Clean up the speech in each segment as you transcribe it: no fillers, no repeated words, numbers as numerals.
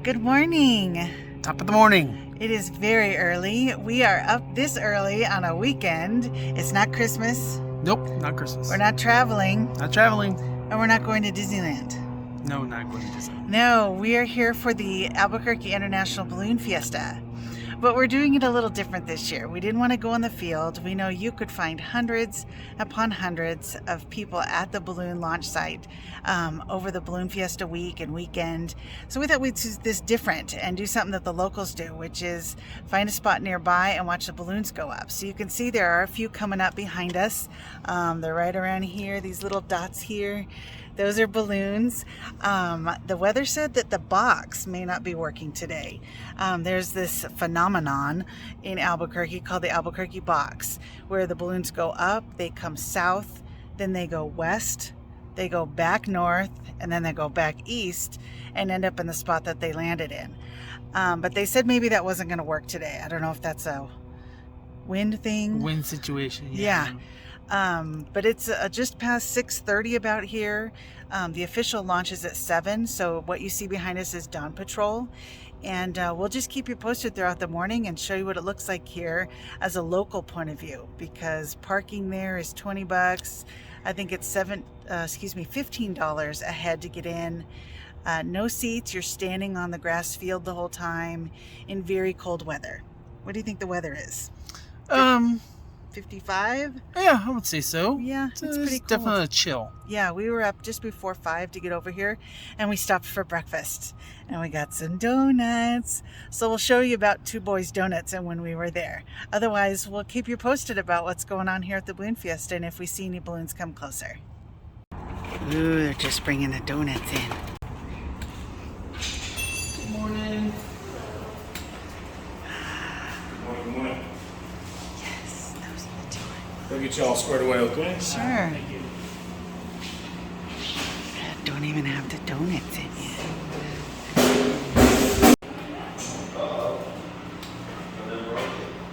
Good morning. Top of the morning. It is very early. We are up this early on a weekend. It's not Christmas. Nope, not Christmas. We're not traveling. Not traveling. And we're not going to Disneyland. No, not going to Disneyland. No, we are here for the Albuquerque International Balloon Fiesta. But we're doing it a little different this year. We didn't want to go in the field. We know you could find hundreds upon hundreds of people at the balloon launch site over the Balloon Fiesta week and weekend. So we thought we'd do this different and do something that the locals do, which is find a spot nearby and watch the balloons go up. So you can see there are a few coming up behind us. They're right around here, these little dots here. Those are balloons. The weather said that the box may not be working today. There's this phenomenon in Albuquerque called the Albuquerque box, where the balloons go up, they come south, then they go west, they go back north, and then they go back east and end up in the spot that they landed in. But they said maybe that wasn't going to work today. I don't know if that's a wind thing. Wind situation. Yeah. But it's just past 6:30 about here. The official launch is at 7, so what you see behind us is Dawn Patrol, and we'll just keep you posted throughout the morning and show you what it looks like here as a local point of view, because parking there is $20. I think it's $15 a head to get in. No seats. You're standing on the grass field the whole time in very cold weather. What do you think the weather is? 55? Yeah, I would say so. Yeah, it's pretty cold. Definitely a chill. Yeah, we were up just before 5 to get over here, and we stopped for breakfast, and we got some donuts. So we'll show you about Two Boys Donuts and when we were there. Otherwise, we'll keep you posted about what's going on here at the Balloon Fiesta and if we see any balloons come closer. Ooh, they're just bringing the donuts in. Good morning. Good morning. Yes, those are the two. We'll get you all squared away, okay? Sure. Don't even have the donuts in yet.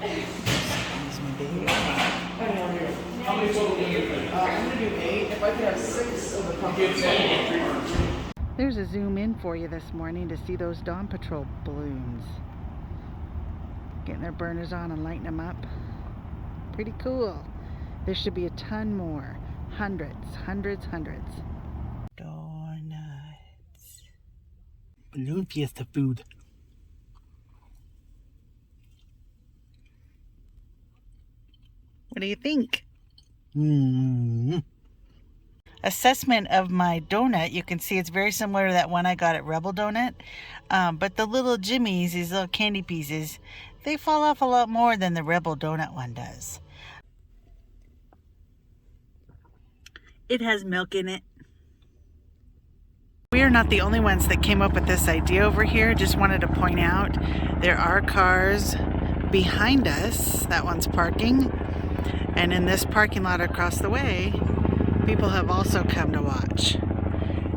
Excuse me, baby. How many total do you think? I'm going to do 8. If I could have 6 of the pumpkins. There's a zoom in for you this morning to see those Dawn Patrol balloons. Getting their burners on and lighting them up. Pretty cool. There should be a ton more. Hundreds. Donuts. Balloon Fiesta food. What do you think? Assessment of my donut, you can see it's very similar to that one I got at Rebel Donut. But the little jimmies, these little candy pieces, they fall off a lot more than the Rebel Donut one does. It has milk in it. We are not the only ones that came up with this idea over here. Just wanted to point out there are cars behind us. That one's parking. And in this parking lot across the way, people have also come to watch.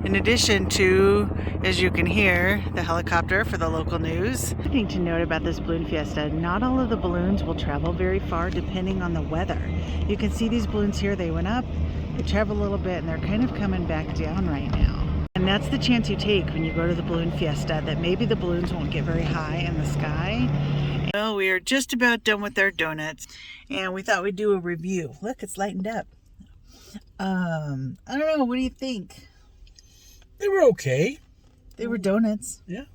In addition to, as you can hear, the helicopter for the local news. Something to note about this Balloon Fiesta, not all of the balloons will travel very far depending on the weather. You can see these balloons here, they went up, they travel a little bit, and they're kind of coming back down right now. And that's the chance you take when you go to the Balloon Fiesta, that maybe the balloons won't get very high in the sky. Well, we are just about done with our donuts, and we thought we'd do a review. Look, it's lightened up. I don't know, what do you think? They were okay. They were donuts. Yeah,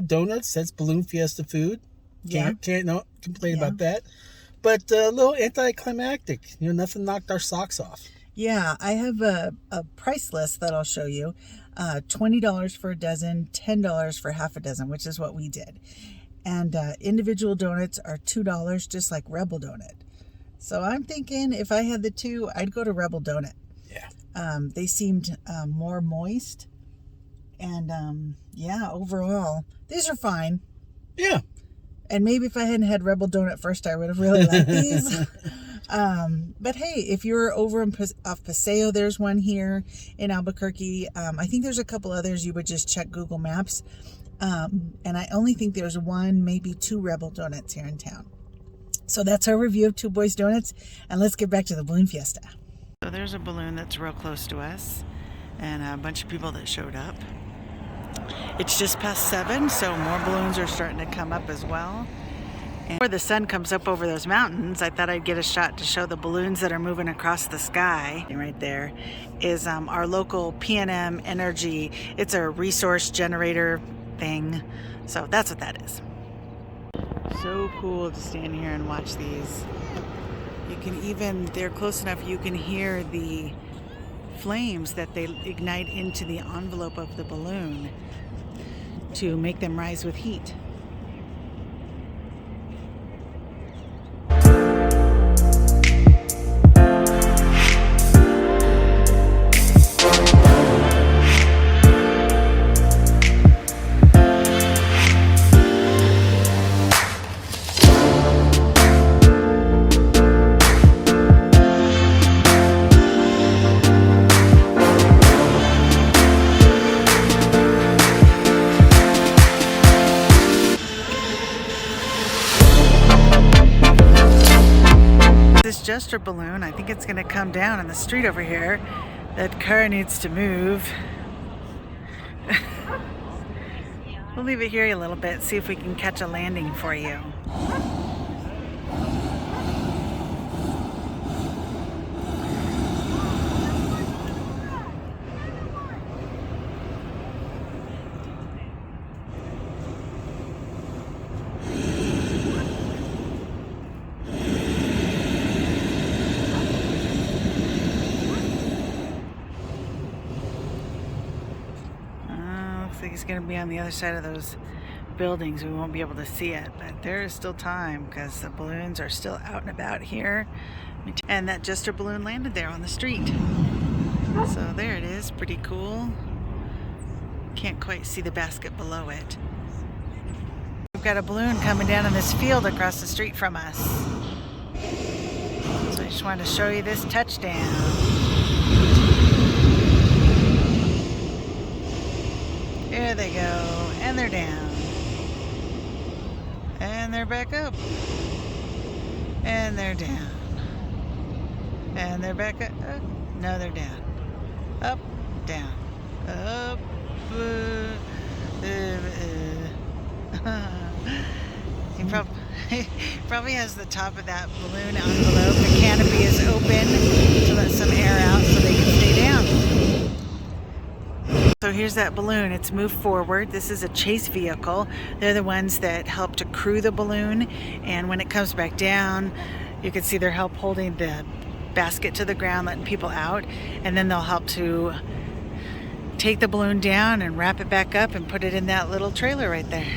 donuts. That's Balloon Fiesta food. Can't complain about that. But a little anticlimactic. Nothing knocked our socks off. Yeah, I have a price list that I'll show you. $20 for a dozen, $10 for half a dozen, which is what we did. And individual donuts are $2, just like Rebel Donut. So I'm thinking if I had the two, I'd go to Rebel Donut. Yeah. They seemed more moist. And yeah, overall, these are fine. Yeah. And maybe if I hadn't had Rebel Donut first, I would have really liked these. But hey, if you're over off Paseo, there's one here in Albuquerque. I think there's a couple others. You would just check Google Maps. And I only think there's one, maybe 2 Rebel Donuts here in town. So that's our review of Two Boys Donuts. And let's get back to the Balloon Fiesta. So there's a balloon that's real close to us and a bunch of people that showed up. It's just past 7, so more balloons are starting to come up as well. And before the sun comes up over those mountains, I thought I'd get a shot to show the balloons that are moving across the sky. And right there is our local P&M Energy. It's a resource generator thing. So that's what that is. So cool to stand here and watch these. You can even, they're close enough, you can hear the flames that they ignite into the envelope of the balloon to make them rise with heat. This Jester balloon, I think it's going to come down in the street over here. That car needs to move. We'll leave it here a little bit, see if we can catch a landing for you. Looks like it's going to be on the other side of those buildings. We won't be able to see it, but there is still time because the balloons are still out and about here. And that Jester balloon landed there on the street. So there it is, pretty cool. Can't quite see the basket below it. We've got a balloon coming down in this field across the street from us. So I just wanted to show you this touchdown. There they go, and they're down. And they're back up. And they're down. And they're back up. No, they're down. Up, down. Up. He probably has the top of that balloon envelope. The canopy is open to let some air out so they can stay down. So here's that balloon. It's moved forward. This is a chase vehicle. They're the ones that help to crew the balloon. And when it comes back down, you can see their help holding the basket to the ground, letting people out. And then they'll help to take the balloon down and wrap it back up and put it in that little trailer right there.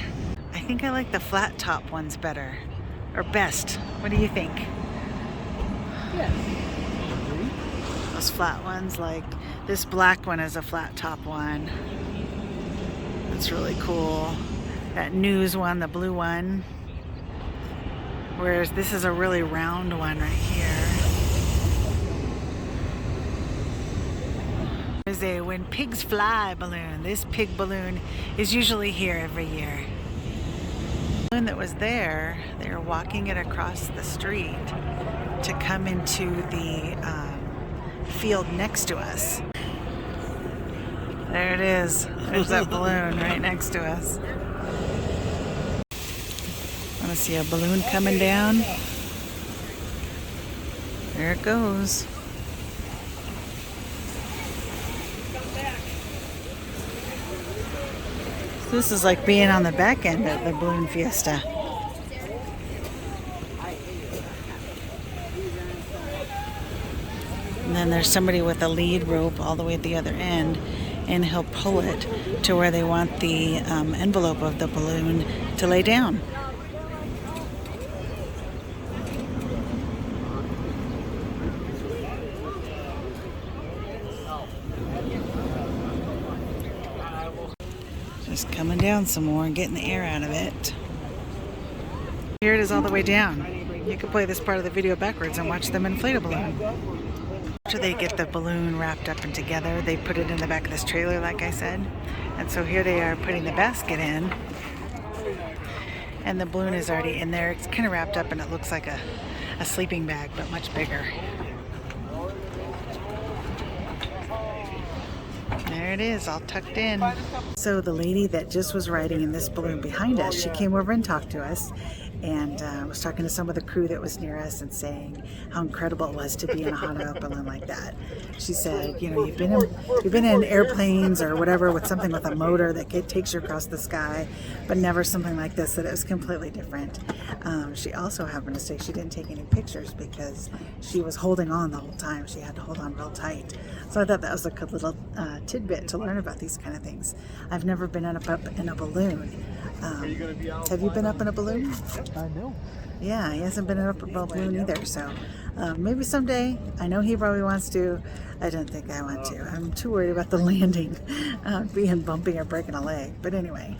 I think I like the flat top ones better. Or best. What do you think? Yeah. Those flat ones, like this black one is a flat top one. That's really cool. That news one, the blue one. Whereas this is a really round one right here. There's a When Pigs Fly balloon. This pig balloon is usually here every year. The balloon that was there, they were walking it across the street to come into the field next to us. There it is. There's that balloon right next to us. Want to see a balloon coming down? There it goes. This is like being on the back end of the Balloon Fiesta. And then there's somebody with a lead rope all the way at the other end, and he'll pull it to where they want the envelope of the balloon to lay down. Just coming down some more and getting the air out of it. Here it is all the way down. You can play this part of the video backwards and watch them inflate a balloon. After they get the balloon wrapped up and together, they put it in the back of this trailer, like I said. And so here they are putting the basket in. And the balloon is already in there. It's kind of wrapped up and it looks like a sleeping bag, but much bigger. There there it is, all tucked in. So the lady that just was riding in this balloon behind us, she came over and talked to us, and was talking to some of the crew that was near us and saying how incredible it was to be in a hot air balloon like that. She said, you know, you've been in airplanes or whatever with something with a motor that takes you across the sky, but never something like this, that it was completely different. She also happened to say she didn't take any pictures because she was holding on the whole time. She had to hold on real tight. So I thought that was a good little tidbit to learn about these kind of things. I've never been up in a balloon. Have you been up in a balloon? I know. Yeah, he hasn't been up in a balloon either, so maybe someday. I know he probably wants to. I don't think I want to. I'm too worried about the landing, being bumpy or breaking a leg. But anyway,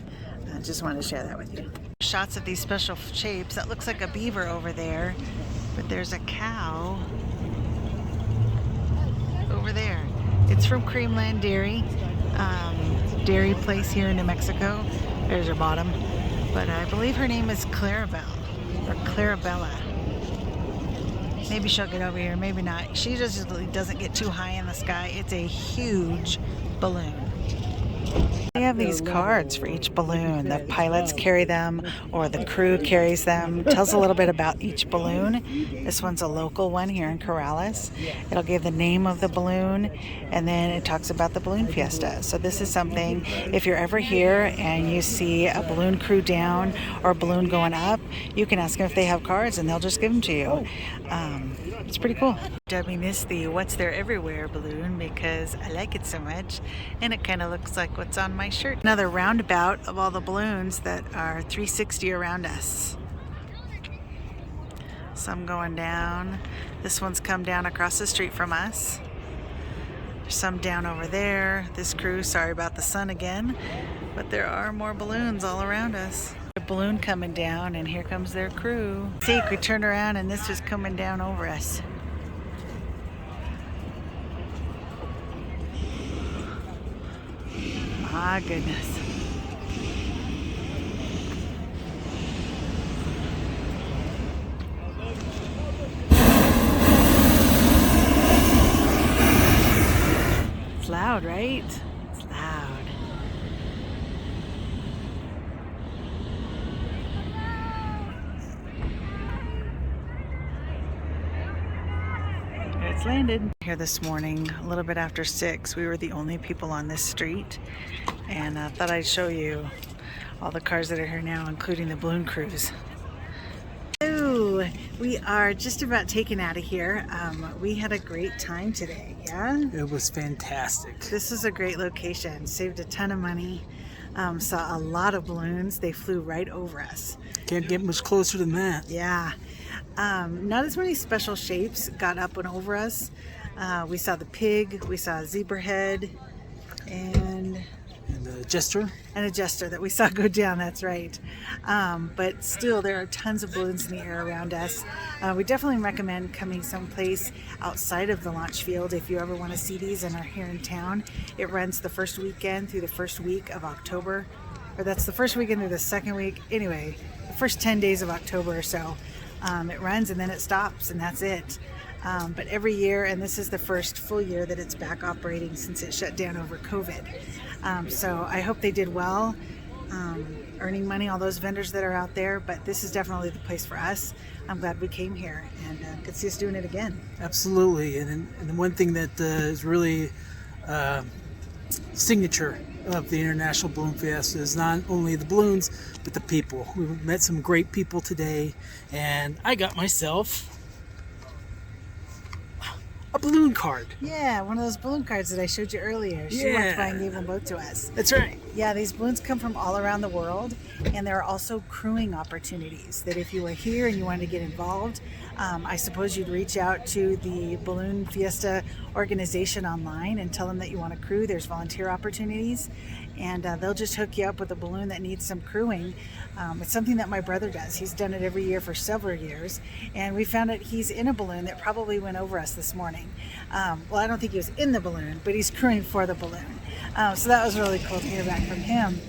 I just wanted to share that with you. Shots of these special shapes. That looks like a beaver over there, but there's a cow over there. It's from Creamland Dairy, dairy place here in New Mexico. There's her bottom, but I believe her name is Clarabelle or Clarabella. Maybe she'll get over here, maybe not. She just doesn't get too high in the sky. It's a huge balloon. They have these cards for each balloon. The pilots carry them, or the crew carries them. It tells a little bit about each balloon. This one's a local one here in Corrales. It'll give the name of the balloon, and then it talks about the Balloon Fiesta. So this is something, if you're ever here and you see a balloon crew down or a balloon going up, you can ask them if they have cards, and they'll just give them to you. It's pretty cool. Dubbing this the What's There Everywhere balloon because I like it so much, and it kind of looks like what's on my shirt. Another roundabout of all the balloons that are 360 around us. Some going down. This one's come down across the street from us. There's some down over there. This crew, sorry about the sun again, but there are more balloons all around us. A balloon coming down, and here comes their crew. See, we turned around and this is coming down over us. My goodness. It's loud, right? It's loud. It's landed. Here this morning, a little bit after 6, we were the only people on this street, and I thought I'd show you all the cars that are here now, including the balloon crews. So we are just about taken out of here. We had a great time today, yeah? It was fantastic. This is a great location. Saved a ton of money. Saw a lot of balloons. They flew right over us. Can't get much closer than that. Yeah. Not as many special shapes got up and over us. We saw the pig, we saw a zebra head, and a jester. And a jester that we saw go down, that's right. But still, there are tons of balloons in the air around us. We definitely recommend coming someplace outside of the launch field if you ever want to see these and are here in town. It runs the first weekend through the first week of October. Or that's the first weekend through the second week. Anyway, the first 10 days of October or so. It runs and then it stops, and that's it. But every year, and this is the first full year that it's back operating since it shut down over COVID. So I hope they did well, earning money, all those vendors that are out there, but this is definitely the place for us. I'm glad we came here and could see us doing it again. Absolutely, and the one thing that is really signature of the International Balloon Fiesta is not only the balloons, but the people. We met some great people today, and I got myself a balloon card. Yeah, one of those balloon cards that I showed you earlier. She walked by and gave them both to us. That's right. Yeah, these balloons come from all around the world, and there are also crewing opportunities that if you were here and you wanted to get involved, I suppose you'd reach out to the Balloon Fiesta organization online and tell them that you want to crew. There's volunteer opportunities, and they'll just hook you up with a balloon that needs some crewing. It's something that my brother does. He's done it every year for several years, and we found out he's in a balloon that probably went over us this morning. Well, I don't think he was in the balloon, but he's crewing for the balloon. So that was really cool to hear back from him.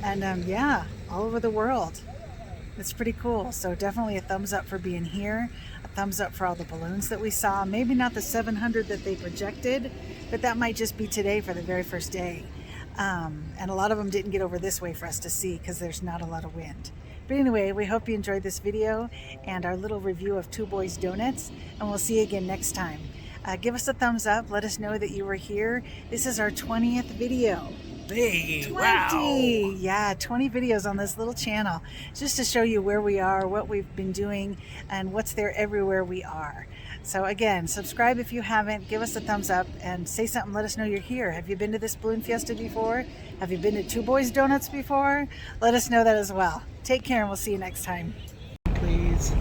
And yeah, all over the world. It's pretty cool. So definitely a thumbs up for being here. A thumbs up for all the balloons that we saw. Maybe not the 700 that they projected, but that might just be today for the very first day. And a lot of them didn't get over this way for us to see because there's not a lot of wind. But anyway, we hope you enjoyed this video and our little review of Two Boys Donuts, and we'll see you again next time. Give us a thumbs up. Let us know that you were here. This is our 20th video. Hey, 20! wow. Yeah, 20 videos on this little channel, just to show you where we are, what we've been doing, and what's there everywhere we are. So again, subscribe if you haven't, give us a thumbs up, and say something, let us know you're here. Have you been to this Balloon Fiesta before? Have you been to Two Boys Donuts before? Let us know that as well. Take care, and we'll see you next time. Please.